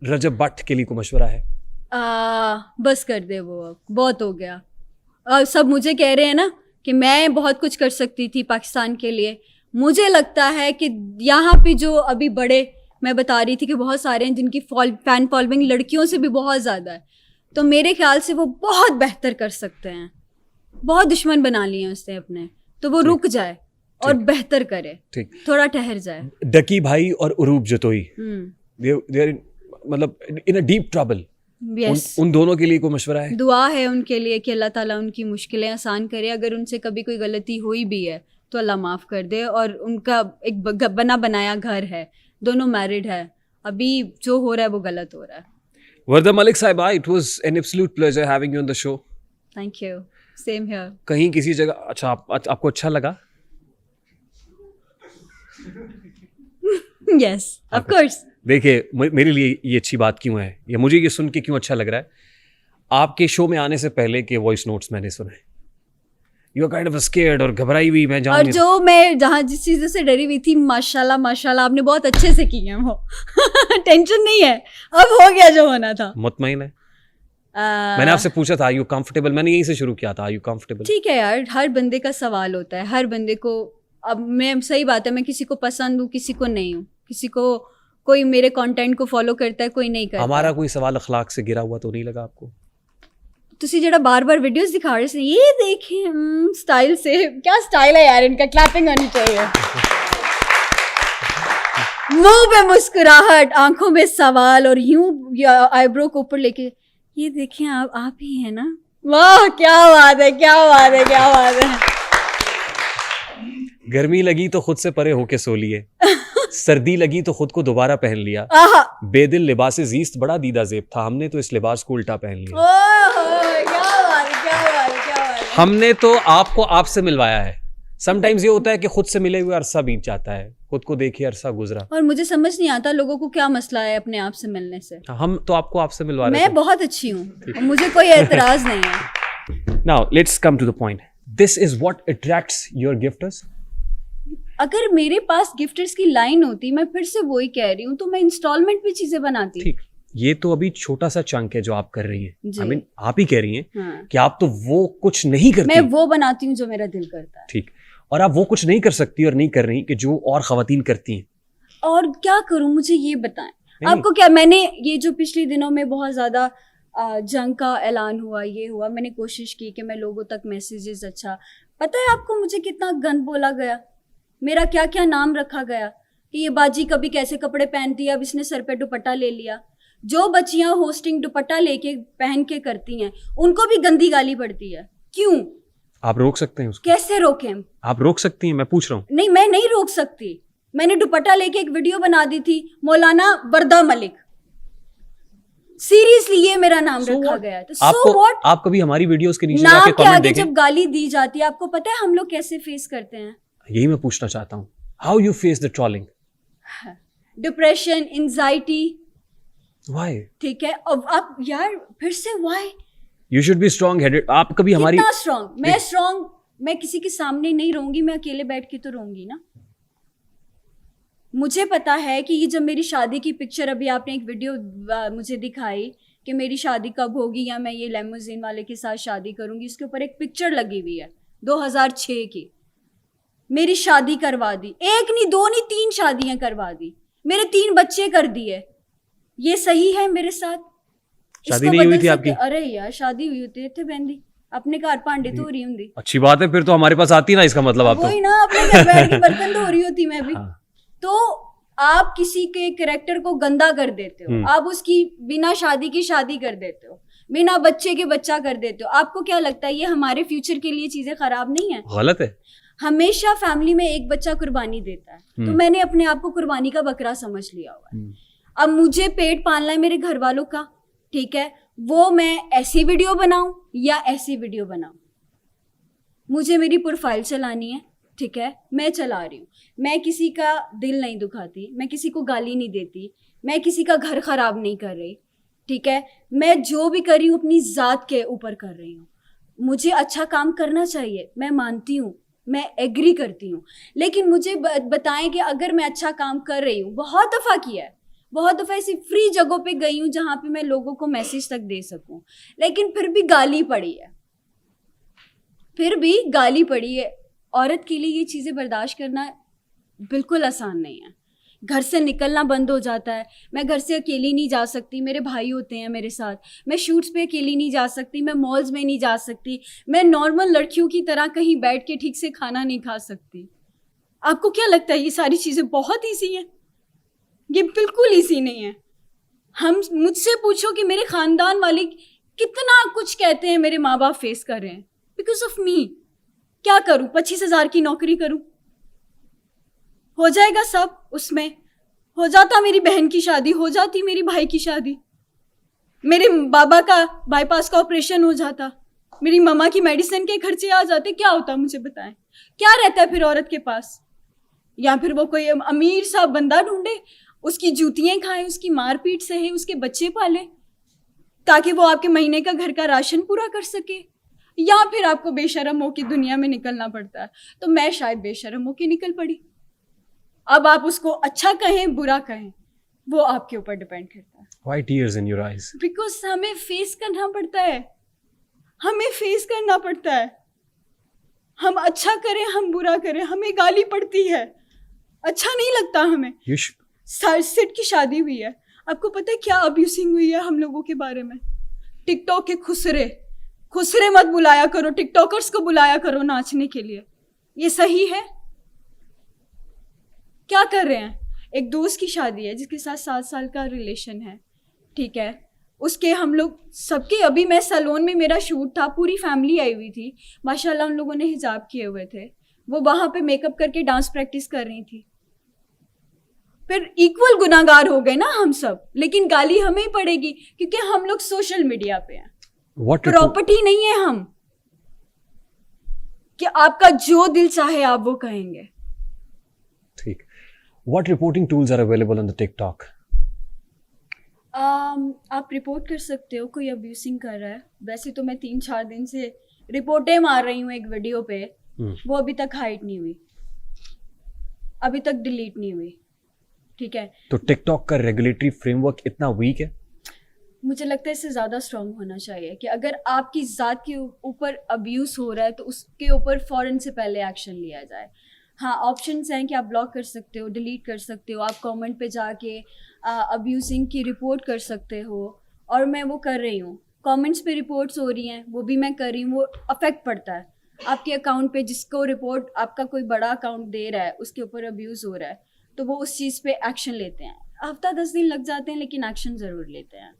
रजब भट्ट के लिए कोई मशवरा है? बस कर दे वो, अब बहुत हो गया। सब मुझे कह रहे हैं ना कि मैं बहुत कुछ कर सकती थी पाकिस्तान के लिए। मुझे लगता है कि यहाँ पे जो अभी बड़े, मैं बता रही थी कि बहुत सारे हैं जिनकी फैन फॉलोइंग लड़कियों से भी बहुत ज़्यादा है, तो मेरे ख्याल से वो बहुत बेहतर कर सकते हैं। बहुत दुश्मन बना लिए हैं उसने अपने, तो वो रुक जाए और बेहतर करे, ठीक, थोड़ा ठहर जाए। डकी भाई और उरूब जतोई, मतलब इन अ डीप ट्रबल। यस, उन दोनों के लिए कोई मशवरा है? दुआ है उनके लिए कि अल्लाह ताला उनकी मुश्किलें आसान करे। अगर उनसे कभी कोई गलती हुई भी है तो अल्लाह माफ़ कर दे। और उनका एक बना बनाया घर है, दोनों मैरिड है, अभी जो हो रहा है वो गलत हो रहा है। वर्दा मलिक साहिबा, it was an absolute pleasure having you on the show. Thank you, same here. कहीं किसी जगह अच्छा आपको अच्छा लगा? Yes, of course. देखिए, मेरे लिए ये अच्छी बात क्यों है, या मुझे ये सुन के क्यों अच्छा लग रहा है, आपके शो में आने से पहले के वॉइस नोट्स मैंने सुने, you are kind of scared और घबराई हुई। मैं और जो मैं जहाँ जिस चीज़ से डरी हुई थी, माशाल्लाह माशाल्लाह आपने बहुत अच्छे से की है वो। टेंशन नहीं है, अब हो गया जो होना था। मुतमईन है? मैंने आपसे पूछा था, यू कंफर्टेबल? मैंने यहीं से शुरू किया था, यू कंफर्टेबल? ठीक है यार, हर बंदे का सवाल होता है, हर बंदे को। अब मैं, सही बात है, मैं किसी को पसंद हूँ, किसी को नहीं हूँ, किसी को कोई मेरे कंटेंट को फॉलो करता है, कोई नहीं करता। हमारा कोई सवाल अखलाक से गिरा हुआ तो नहीं लगा आपको? तुसी जड़ा बार बार वीडियोस दिखा रहे थे, ये देखें स्टाइल से, क्या स्टाइल है यार इनका, क्लैपिंग होनी चाहिए। मुंह पे मुस्कुराहट, आंखों में सवाल, और यूं आईब्रो को ऊपर लेके, ये देखें आप ही है ना। वाह, क्या बात है, क्या बात है, क्या बात है। गर्मी लगी तो खुद से परे होके सो लिए, सर्दी लगी तो खुद को दोबारा पहन लिया, बेदिल लिबासे जीस्त बड़ा दीदा जेब था, हमने तो इस लिबास को उल्टा पहन लिया। क्या बात है, क्या बात है, क्या बात है। हमने तो आपको आपसे मिलवाया है। समटाइम्स ये होता है कि खुद से मिले हुए अरसा बीत जाता है, खुद को देखे अरसा गुजरा। और मुझे समझ नहीं आता लोगों को क्या मसला है अपने आप से मिलने से। हम तो आपको आपसे मिलवा रहे थे। मैं बहुत अच्छी हूँ, मुझे कोई एतराज नहीं है। Now let's come to the point, this is what attracts your gifters. अगर मेरे पास गिफ्टर्स की लाइन होती, मैं फिर से वही कह रही हूँ, तो मैं इंस्टॉलमेंट पे चीजें बनाती। ठीक, ये तो अभी छोटा सा चंक है जो आप कर रही हैं। I mean, आप ही कह रही हैं कि आप तो वो कुछ नहीं करती। मैं वो बनाती हूँ जो मेरा दिल करता है। ठीक, और आप वो कुछ नहीं कर सकती और नहीं कर रही कि जो और खवातीन करती हैं। और क्या करूँ, मुझे ये बताएं। आपको क्या, मैंने ये जो पिछले दिनों में बहुत ज्यादा जंग का ऐलान हुआ, ये हुआ, मैंने कोशिश की कि मैं लोगों तक मैसेजेस, अच्छा पता है आपको मुझे कितना गंद बोला गया, मेरा क्या क्या नाम रखा गया कि ये बाजी कभी कैसे कपड़े पहनती है, अब इसने सर पे दुपट्टा ले लिया। जो बच्चियां होस्टिंग दुपट्टा लेके पहन के करती हैं, उनको भी गंदी गाली पड़ती है। क्यों? आप रोक सकते हैं उसको? कैसे रोकें? आप रोक सकती हैं, मैं पूछ रहा हूँ। नहीं, मैं नहीं रोक सकती। मैंने दुपट्टा लेके एक वीडियो बना दी थी, मौलाना वर्दा मलिक, सीरियसली ये मेरा नाम रखा गया है। तो सो व्हाट? आप कभी हमारी वीडियोस के नीचे नाम जाके के कमेंट आगे देखें। जब गाली दी जाती है, आपको पता है हम लोग कैसे फेस करते हैं? यही मैं पूछना चाहता हूँ, how you face the trolling? Depression, anxiety. Why? ठीक है, अब आप यार फिर से why? You should be strong headed. आप कभी हमारी, कितना स्ट्रांग? मैं स्ट्रांग, मैं किसी के सामने नहीं रहूंगी, मैं अकेले बैठ के तो रहूंगी ना। मुझे पता है कि ये जब मेरी शादी की पिक्चर, अभी आपने एक वीडियो मुझे दिखाई कि मेरी शादी कब होगी या मैं ये लेमोजीन वाले के साथ शादी करूंगी, इसके ऊपर एक पिक्चर लगी हुई है 2006 की। मेरी शादी करवा दी, एक नहीं, दो नहीं, 3 शादियां करवा दी, मेरे 3 बच्चे कर दिए। ये सही है मेरे साथ? शादी नहीं हुई थी आपकी? अरे यार शादी हुई होती थे बहंदी, अपने घर भांडे तो हो रही होंगी। अच्छी बात है, फिर तो हमारे पास आती ना, इसका मतलब आप तो वही ना, अपने घर बैठ के बर्तन धो रही होती मैं भी। तो आप किसी के कैरेक्टर को गंदा कर देते हो, आप उसकी बिना शादी की शादी कर देते हो, बिना बच्चे के बच्चा कर देते हो। आपको क्या लगता है ये हमारे फ्यूचर के लिए चीजें खराब नहीं है? गलत है। हमेशा फैमिली में एक बच्चा कुर्बानी देता है, तो मैंने अपने आप को कुर्बानी का बकरा समझ लिया हुआ है। अब मुझे पेट पालना है मेरे घर वालों का, ठीक है, वो मैं ऐसी वीडियो बनाऊं या ऐसी वीडियो बनाऊं, मुझे मेरी प्रोफाइल चलानी है, ठीक है, मैं चला रही हूँ। मैं किसी का दिल नहीं दुखाती, मैं किसी को गाली नहीं देती, मैं किसी का घर खराब नहीं कर रही, ठीक है। मैं जो भी कर रही हूँ अपनी ज़ात के ऊपर कर रही हूँ। मुझे अच्छा काम करना चाहिए, मैं मानती हूँ, मैं एग्री करती हूँ, लेकिन मुझे बताएं कि अगर मैं अच्छा काम कर रही हूँ, बहुत दफ़ा किया है, बहुत दफ़ा ऐसी फ्री जगहों पे गई हूँ जहाँ पे मैं लोगों को मैसेज तक दे सकूँ, लेकिन फिर भी गाली पड़ी है, फिर भी गाली पड़ी है। औरत के लिए ये चीज़ें बर्दाश्त करना बिल्कुल आसान नहीं है। घर से निकलना बंद हो जाता है। मैं घर से अकेली नहीं जा सकती, मेरे भाई होते हैं मेरे साथ। मैं शूट्स पे अकेली नहीं जा सकती, मैं मॉल्स में नहीं जा सकती, मैं नॉर्मल लड़कियों की तरह कहीं बैठ के ठीक से खाना नहीं खा सकती। आपको क्या लगता है ये सारी चीज़ें बहुत ईजी हैं? ये बिल्कुल ईजी नहीं है। हम मुझसे पूछो कि मेरे ख़ानदान वाले कितना कुछ कहते हैं मेरे माँ बाप फेस कर रहे हैं बिकॉज ऑफ मी। क्या करूँ? 25,000 की नौकरी करूँ? हो जाएगा सब उसमें। हो जाता मेरी बहन की शादी, हो जाती मेरी भाई की शादी, मेरे बाबा का बाईपास का ऑपरेशन हो जाता, मेरी मम्मा की मेडिसिन के खर्चे आ जाते, क्या होता मुझे बताएं? क्या रहता है फिर औरत के पास? या फिर वो कोई अमीर सा बंदा ढूंढे, उसकी जूतियाँ खाए, उसकी मारपीट सहे, उसके बच्चे पाले ताकि वो आपके महीने का घर का राशन पूरा कर सके, या फिर आपको बेशर्म हो के दुनिया में निकलना पड़ता है। तो मैं शायद बेशर्म हो के निकल पड़ी। अब आप उसको अच्छा कहें बुरा कहें वो आपके ऊपर डिपेंड करता है। Why tears in your eyes? Because हमें फेस करना पड़ता है, हमें फेस करना पड़ता है। हम अच्छा करें हम बुरा करें हमें गाली पड़ती है, अच्छा नहीं लगता हमें। सिड की शादी हुई है, आपको पता है क्या अब्यूसिंग हुई है हम लोगों के बारे में? टिकटॉक के खुसरे मत बुलाया करो, टिकटॉकर्स को बुलाया करो नाचने के लिए। ये सही है? क्या कर रहे हैं? एक दोस्त की शादी है जिसके साथ 7 साल का रिलेशन है, ठीक है, उसके हम लोग सबके, अभी मैं सैलून में मेरा शूट था, पूरी फैमिली आई हुई थी, माशाल्लाह उन लोगों ने हिजाब किए हुए थे, वो वहाँ पे मेकअप करके डांस प्रैक्टिस कर रही थी। फिर इक्वल गुनाहगार हो गए ना हम सब, लेकिन गाली हमें ही पड़ेगी क्योंकि हम लोग सोशल मीडिया पे हैं, प्रॉपर्टी नहीं है हम कि आपका जो दिल चाहे आप वो कहेंगे। ठीक। What reporting tools are available on the TikTok? आप रिपोर्ट कर सकते हो कोई अब्यूसिंग कर रहा है। वैसे तो मैं 3-4 दिन से रिपोर्टें मार रही हूँ एक वीडियो पे, वो अभी तक हाइड नहीं हुई, अभी तक डिलीट नहीं हुई, ठीक है। तो टिकटॉक का रेगुलेटरी फ्रेमवर्क इतना वीक है? मुझे लगता है इससे ज़्यादा स्ट्रांग होना चाहिए कि अगर आपकी ज़ात के ऊपर अब्यूज़ हो रहा है तो उसके ऊपर फ़ौरन से पहले एक्शन लिया जाए। हाँ, ऑप्शंस हैं कि आप ब्लॉक कर सकते हो, डिलीट कर सकते हो, आप कमेंट पे जाके अब्यूजिंग की रिपोर्ट कर सकते हो, और मैं वो कर रही हूँ। कमेंट्स पे रिपोर्ट्स हो रही हैं, वो भी मैं कर रही हूँ, वो अफेक्ट पड़ता है आपके अकाउंट पे। जिसको रिपोर्ट आपका कोई बड़ा अकाउंट दे रहा है, उसके ऊपर अब्यूज़ हो रहा है, तो वो उस चीज़ पे एक्शन लेते हैं। हफ्ता 10 दिन लग जाते हैं लेकिन एक्शन ज़रूर लेते हैं।